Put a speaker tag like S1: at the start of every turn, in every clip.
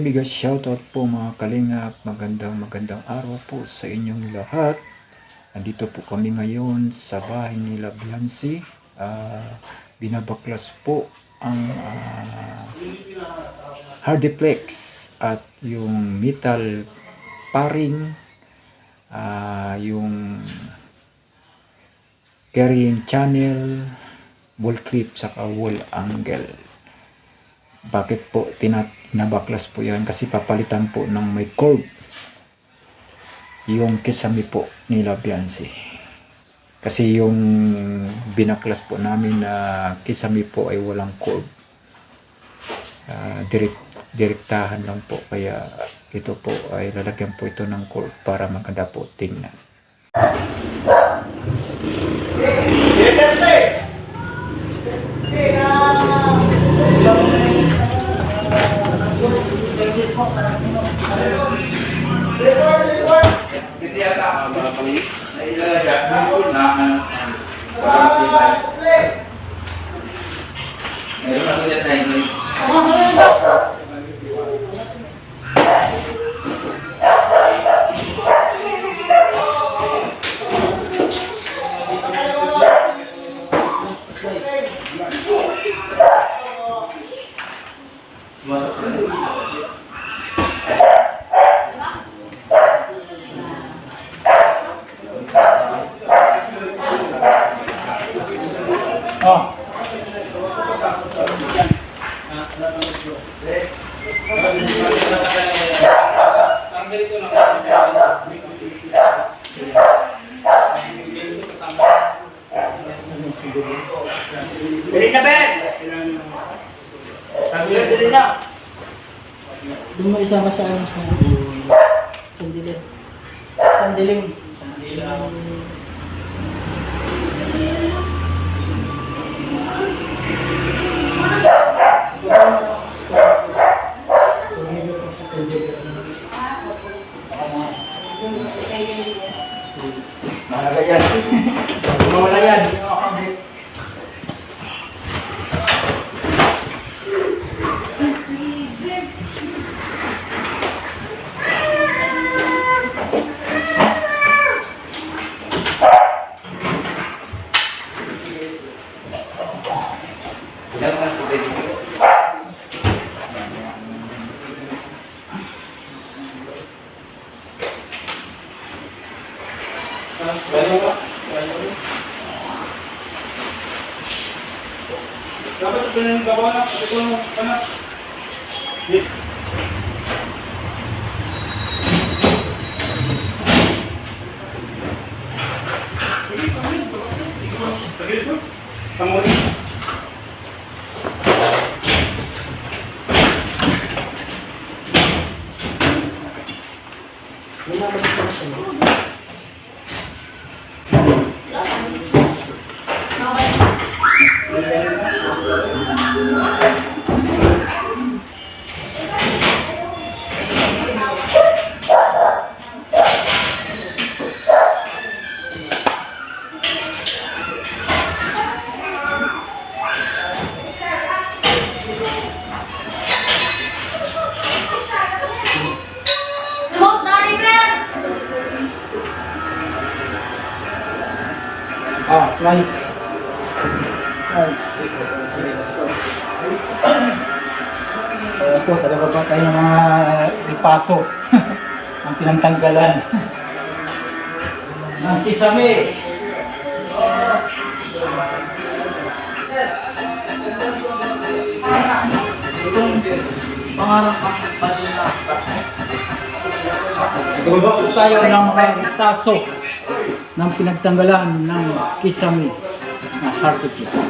S1: mega shoutout po mga kalingap, magandang araw po sa inyong lahat. Andito po kami ngayon sa bahay ni Biancy. Binabaklas po ang hardiplex at yung metal paring, yung carrying channel, wall clip, saka wall angle. Bakit po tinabaklas po yan? Kasi papalitan po ng may curve yung kisame po nila Biancy. Kasi yung binaklas po namin na kisame po ay walang curve. Direktahan lang po. Kaya ito po ay lalagyan po ito ng curve para maganda po tingnan.
S2: Dali na, Ben! Dali na!
S3: Doon mo isama sa ano sa sandilim. Sandilim.
S2: Mahalaga yan. Mawala yan. Dapat ito yung gawa na, ito yung panas. Yes. Kamu rin.
S3: Nice. Nice. Ito, talaga ba tayo ng mga ipaso ang pinantanggalan ng kisame. Itong pangarap ang panina. Gagawa po tayo ng taso ng pinagtanggalan ng kisame na hardiplex.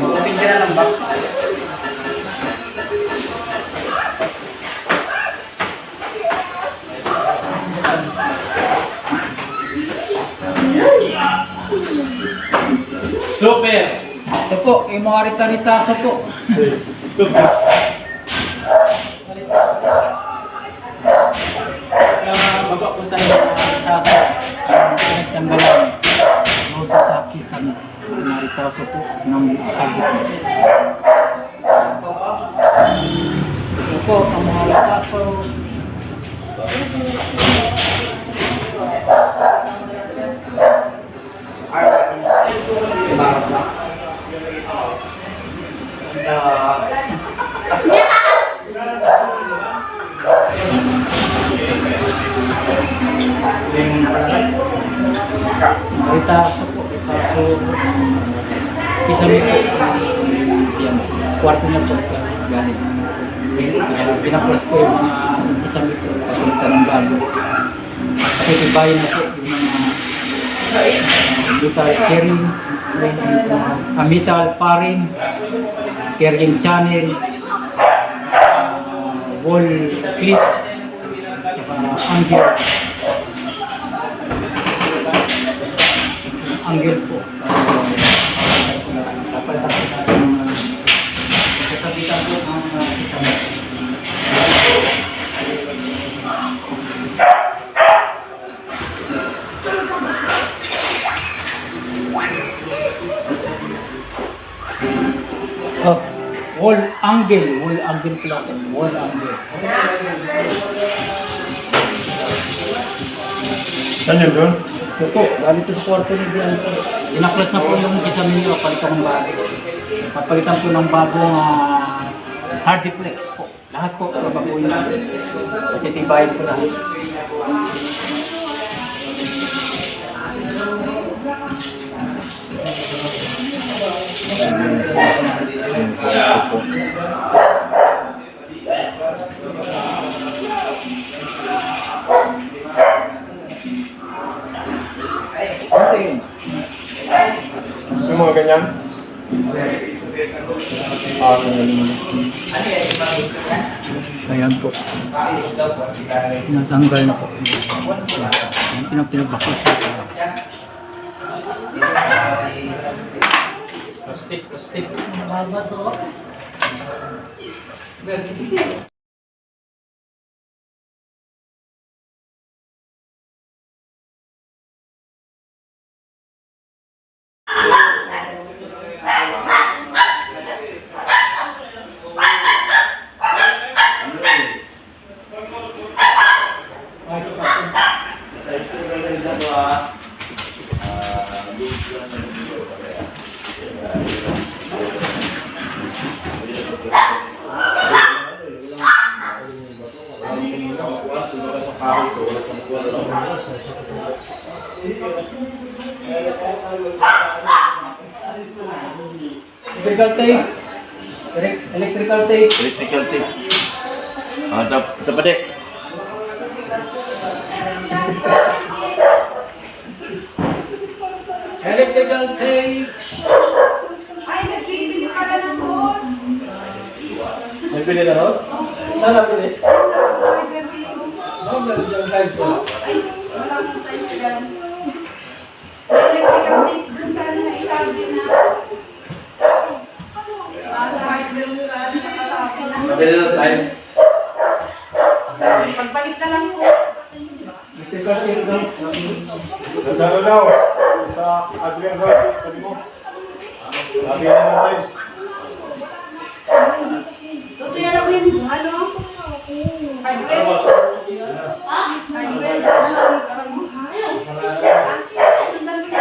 S2: Open ka na ng box. Super!
S3: Ito po, yung mga rita-ritaso po.
S2: Super!
S3: Bago po tayo ng taso ng pinagtanggalan dito sa kisame. Mga ritaso po ng hardiplex. po ang mga lataso. Barsa. Ritaso po, ritaso. Kisame po. Yan, kwarto niya po. Galing. Pinaplas po yung mga kisame po. Pagpunta ng bago. Kasi tibayin na po yung mga metal carrying, metal paring, carrying channel, wall clip, saka angle po. Kapalitan po natin kasabitan po ang kisame. Oh, wall angle pala ito, wall angle.
S2: Saan yun doon?
S3: Ito po, galing ito sa kwarto ni Bianca. Inaklas na po yung kisame niyo, palitan ng bago. Papalitan po ng bagong hardiplex po. Lahat po, babaguhin na. Titibayin po lahat. Okay.
S2: Yung mga ganyan?
S3: Ayan po. Tinatanggal na po. Pinapinabaklas na po.
S2: Plastic.
S3: Mababa to. Electrical tape. Electrical tape.
S2: Electrical tape. Ito pa dek.
S3: Electrical tape.
S4: Ay, nag-iisip ka na ng boss.
S3: Nagpili na, Ross? Saan napili?
S4: Ay, wala akong time dyan. Electrical tape dun sa ano na isabi na. Sa hardware mo sa ano nakasabi na.
S2: Mabili na tayo.
S4: Pagbalik na lang po.
S3: Electrical tape daw.
S2: Sa ano daw? Sa Adrian daw. Sabi mo. Sabi na naman tayo.
S4: Ito yan ako yung ano? Hardware. Hardware. Sundan ko sa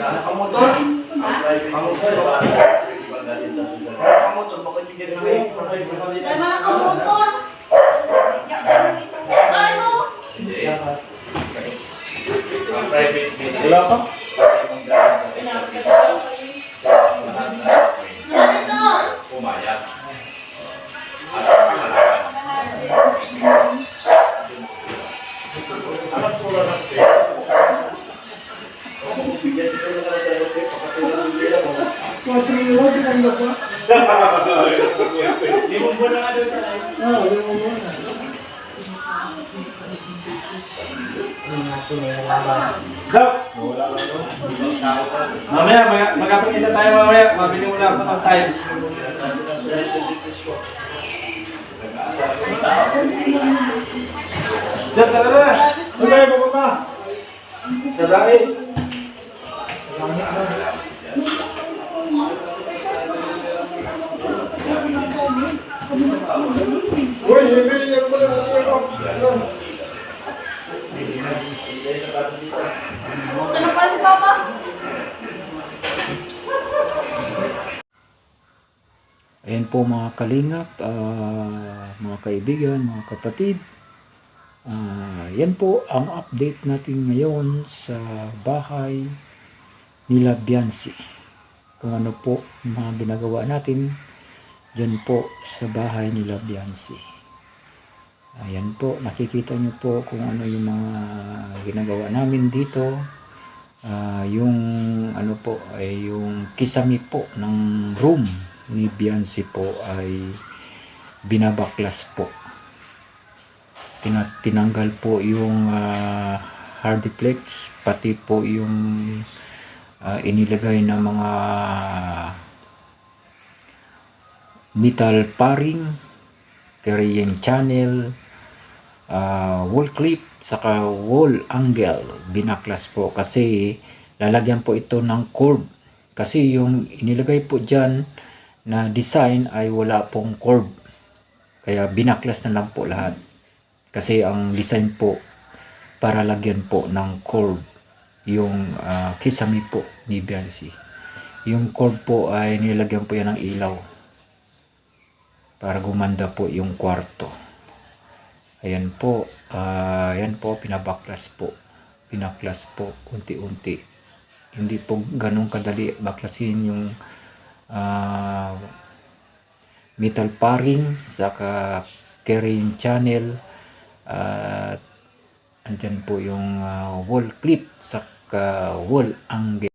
S3: Nakamotor?
S4: Nakamotor,
S3: bakit hindi na kayo?
S5: Kaya mga kamotor! Ano?
S2: Wala pa?
S5: Ano?
S2: Limong buwan na nga doon sa live.
S3: Oo, yung mga.
S2: Dok! Wala lang doon. Mamaya, magkapag-isa tayo mamaya. Mabili mo lang ako ng tiles. Dok, tara na! Saan tayo pupunta? Sa langit. Sa langit na.
S5: Buto na pala si Papa.
S1: Ayan po mga kalingap, mga kaibigan, mga kapatid. Yan po ang update natin ngayon sa bahay nila Biancy. Kung ano po ang mga ginagawa natin dyan po sa bahay nila Biancy. Ayan po, nakikita nyo po kung ano yung mga ginagawa namin dito. Yung ano po ay yung kisame po ng room ni Biancy po ay binabaklas po. Tinanggal po yung hardiplex, pati po yung inilagay na mga metal paring, carrying channel, wall clip, saka wall angle. Binaklas po kasi lalagyan po ito ng curve. Kasi yung inilagay po dyan na design ay wala pong curve. Kaya binaklas na lang po lahat. Kasi ang design po para lagyan po ng curve yung kisame po ni Biancy. Yung curve po ay nilagyan po yan ng ilaw para gumanda po yung kwarto. Ayan po, pinabaklas po. Pinaklas po unti-unti. Hindi po ganun kadali baklasin yung metal paring, saka carrying channel, at andyan po yung wall clip, saka wall angle.